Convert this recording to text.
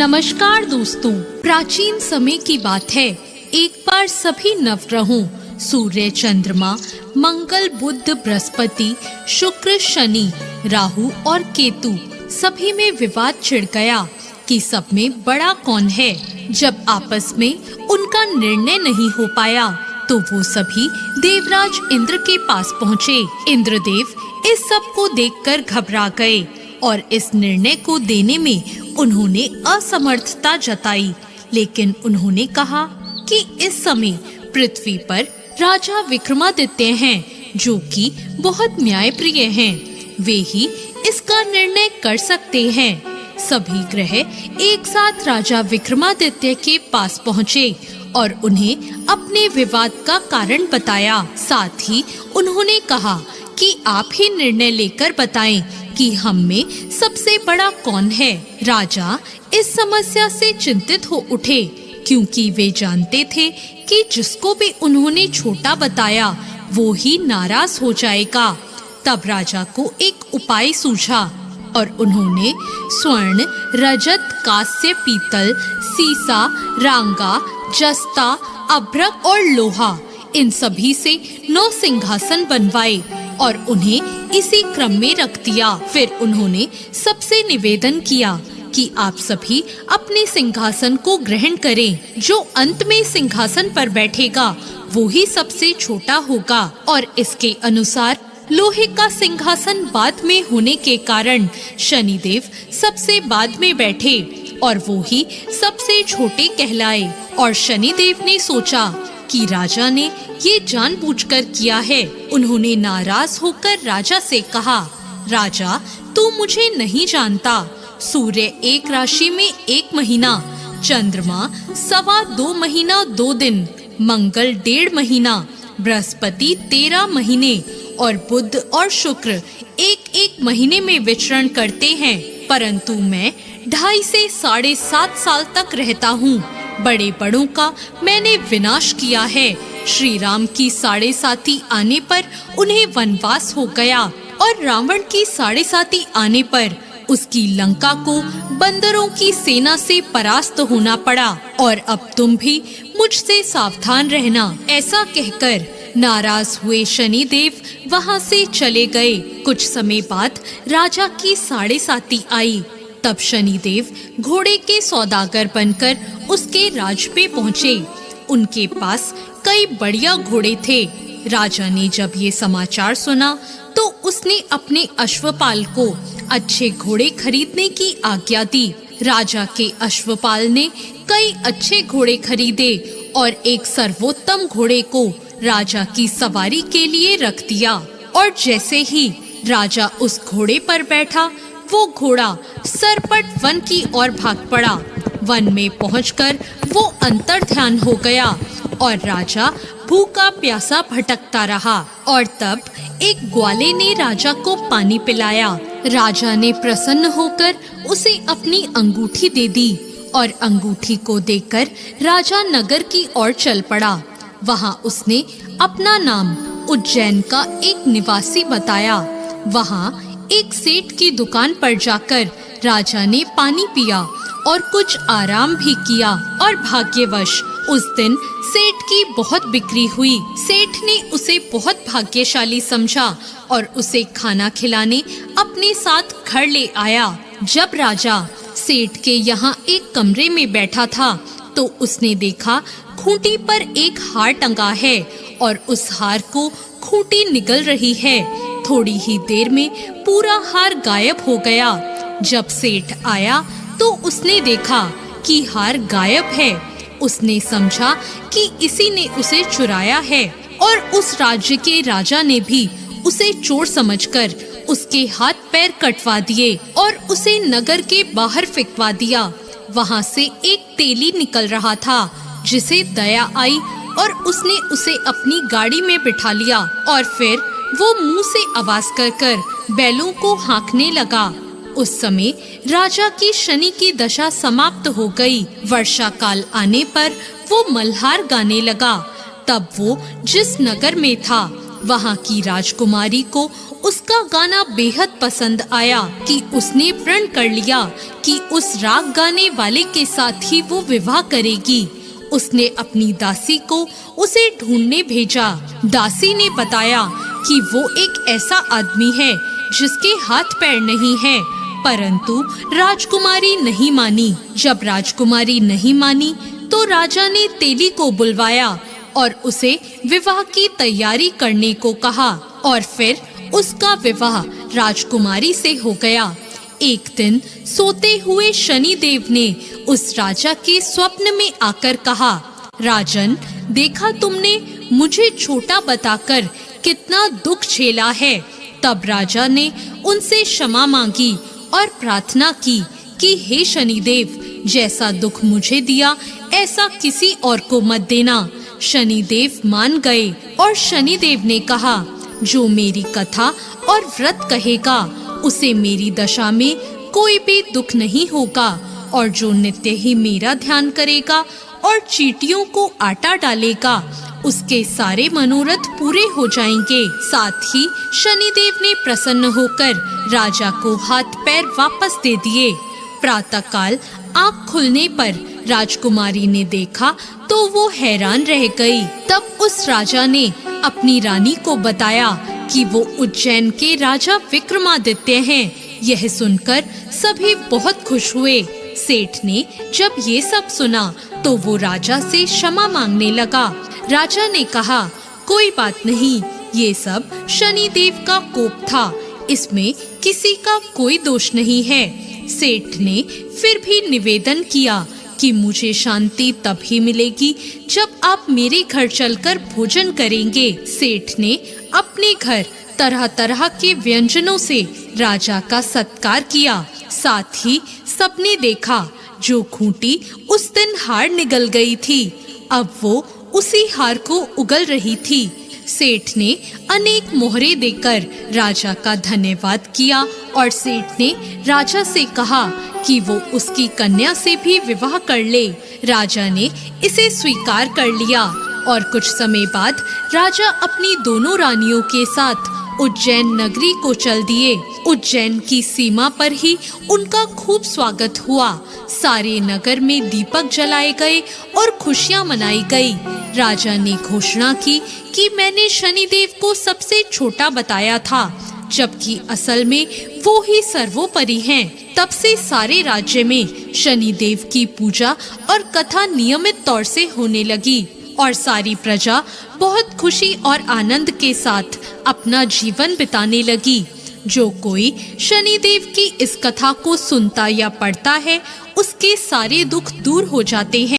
नमस्कार दोस्तों, प्राचीन समय की बात है। एक बार सभी नवग्रहों सूर्य, चंद्रमा, मंगल, बुध, बृहस्पति, शुक्र, शनि, राहु और केतु सभी में विवाद छिड़ गया कि सब में बड़ा कौन है। जब आपस में उनका निर्णय नहीं हो पाया तो वो सभी देवराज इंद्र के पास पहुँचे। इंद्रदेव इस सब को देखकर घबरा गए और इस निर्णय को देने में उन्होंने असमर्थता जताई। लेकिन उन्होंने कहा कि इस समय पृथ्वी पर राजा विक्रमादित्य हैं, जो कि बहुत न्यायप्रिय हैं। वे ही इसका निर्णय कर सकते हैं। सभी ग्रह एक साथ राजा विक्रमादित्य के पास पहुँचे और उन्हें अपने विवाद का कारण बताया। साथ ही उन्होंने कहा कि आप ही निर्णय लेकर बताएं कि हम में सबसे बड़ा कौन है। राजा इस समस्या से चिंतित हो उठे, क्योंकि वे जानते थे कि जिसको भी उन्होंने छोटा बताया वो ही नाराज हो जाएगा। तब राजा को एक उपाय सूझा और उन्होंने स्वर्ण, रजत, कांस्य, पीतल, सीसा, रांगा, जस्ता, अभ्रक और लोहा, इन सभी से 9 सिंहासन बनवाए और उन्हें इसी क्रम में रख दिया। फिर उन्होंने सबसे निवेदन किया कि आप सभी अपने सिंहासन को ग्रहण करें। जो अंत में सिंहासन पर बैठेगा वो ही सबसे छोटा होगा। और इसके अनुसार लोहे का सिंहासन बाद में होने के कारण शनिदेव सबसे बाद में बैठे और वो ही सबसे छोटे कहलाए। और शनिदेव ने सोचा कि राजा ने ये जानबूझकर किया है। उन्होंने नाराज होकर राजा से कहा, राजा, तू मुझे नहीं जानता। सूर्य एक राशि में 1 महीना, चंद्रमा 2.25 महीना 2 दिन, मंगल 1.5 महीना, बृहस्पति 13 महीने और बुध और शुक्र 1-1 महीने में विचरण करते हैं। परंतु मैं 2.5 से 7.5 साल तक रहता हूँ। बड़े बड़ों का मैंने विनाश किया है। श्री राम की 7.5 आने पर उन्हें वनवास हो गया और रावण की 7.5 आने पर उसकी लंका को बंदरों की सेना से परास्त होना पड़ा। और अब तुम भी मुझसे सावधान रहना। ऐसा कहकर नाराज हुए शनिदेव वहाँ से चले गए। कुछ समय बाद राजा की 7.5 आई। तब शनिदेव घोड़े के सौदागर बनकर उसके राज पे पहुँचे। उनके पास कई बढ़िया घोड़े थे। राजा ने जब ये समाचार सुना तो उसने अपने अश्वपाल को अच्छे घोड़े खरीदने की आज्ञा दी। राजा के अश्वपाल ने कई अच्छे घोड़े खरीदे और एक सर्वोत्तम घोड़े को राजा की सवारी के लिए रख दिया। और जैसे ही राजा उस घोड़े पर बैठा, वो घोड़ा सरपट वन की ओर भाग पड़ा। वन में पहुंचकर वो अंतर्ध्यान हो गया और राजा भूखा प्यासा भटकता रहा। और तब एक ग्वाले ने राजा को पानी पिलाया। राजा ने प्रसन्न होकर उसे अपनी अंगूठी दे दी और अंगूठी को देकर राजा नगर की ओर चल पड़ा। वहाँ उसने अपना नाम उज्जैन का एक निवासी बताया। वहाँ एक सेठ की दुकान पर जाकर राजा ने पानी पिया और कुछ आराम भी किया। और भाग्यवश उस दिन सेठ की बहुत बिक्री हुई। सेठ ने उसे बहुत भाग्यशाली समझा और उसे खाना खिलाने अपने साथ घर ले आया। जब राजा सेठ के यहाँ एक कमरे में बैठा था तो उसने देखा खूंटी पर एक हार टंगा है और उस हार को खूंटी निगल रही है। थोड़ी ही देर में पूरा हार गायब हो गया। जब सेठ आया तो उसने देखा कि हार गायब है। उसने समझा कि इसी ने उसे चुराया है और उस राज्य के राजा ने भी उसे चोर समझकर उसके हाथ पैर कटवा दिए और उसे नगर के बाहर फेंकवा दिया। वहाँ से एक तेली निकल रहा था, जिसे दया आई और उसने उसे अपनी गाड़ी में बिठा लिया और फिर वो मुंह से आवाज कर बैलों को हाँकने लगा। उस समय राजा की शनि की दशा समाप्त हो गई। वर्षा काल आने पर वो मल्हार गाने लगा। तब वो जिस नगर में था वहाँ की राजकुमारी को उसका गाना बेहद पसंद आया कि उसने प्रण कर लिया कि उस राग गाने वाले के साथ ही वो विवाह करेगी। उसने अपनी दासी को उसे ढूंढने भेजा। दासी ने बताया कि वो एक ऐसा आदमी है जिसके हाथ पैर नहीं है, परंतु राजकुमारी नहीं मानी। जब राजकुमारी नहीं मानी तो राजा ने तेली को बुलवाया और उसे विवाह की तैयारी करने को कहा और फिर उसका विवाह राजकुमारी से हो गया। एक दिन सोते हुए शनिदेव ने उस राजा के स्वप्न में आकर कहा, राजन, देखा तुमने मुझे छोटा बताकर कितना दुख झेला है। तब राजा ने उनसे क्षमा मांगी और प्रार्थना की कि हे शनिदेव, जैसा दुख मुझे दिया ऐसा किसी और को मत देना। शनिदेव मान गए और शनिदेव ने कहा, जो मेरी कथा और व्रत कहेगा उसे मेरी दशा में कोई भी दुख नहीं होगा, और जो नित्य ही मेरा ध्यान करेगा और चींटियों को आटा डालेगा उसके सारे मनोरथ पूरे हो जाएंगे। साथ ही शनिदेव ने प्रसन्न होकर राजा को हाथ पैर वापस दे दिए। प्रातःकाल आँख खुलने पर राजकुमारी ने देखा तो वो हैरान रह गई। तब उस राजा ने अपनी रानी को बताया कि वो उज्जैन के राजा विक्रमादित्य हैं। यह सुनकर सभी बहुत खुश हुए। सेठ ने जब ये सब सुना तो वो राजा से क्षमा मांगने लगा। राजा ने कहा, कोई बात नहीं, ये सब शनिदेव का कोप था, इसमें किसी का कोई दोष नहीं है। सेठ ने फिर भी निवेदन किया कि मुझे शांति तभी मिलेगी जब आप मेरे घर चलकर भोजन करेंगे। सेठ ने अपने घर तरह तरह के व्यंजनों से राजा का सत्कार किया। साथ ही सबने देखा जो खूंटी उस दिन हार निगल गई थी, अब वो उसी हार को उगल रही थी। सेठ ने अनेक मोहरे देकर राजा का धन्यवाद किया और सेठ ने राजा से कहा कि वो उसकी कन्या से भी विवाह कर ले। राजा ने इसे स्वीकार कर लिया और कुछ समय बाद राजा अपनी दोनों रानियों के साथ उज्जैन नगरी को चल दिए। उज्जैन की सीमा पर ही उनका खूब स्वागत हुआ। सारे नगर में दीपक जलाए गए और खुशियां मनाई गई। राजा ने घोषणा की कि मैंने शनिदेव को सबसे छोटा बताया था, जबकि असल में वो ही सर्वोपरि हैं। तब से सारे राज्य में शनिदेव की पूजा और कथा नियमित तौर से होने लगी और सारी प्रजा बहुत खुशी और आनंद के साथ अपना जीवन बिताने लगी। जो कोई शनिदेव की इस कथा को सुनता या पढ़ता है उसके सारे दुख दूर हो जाते हैं।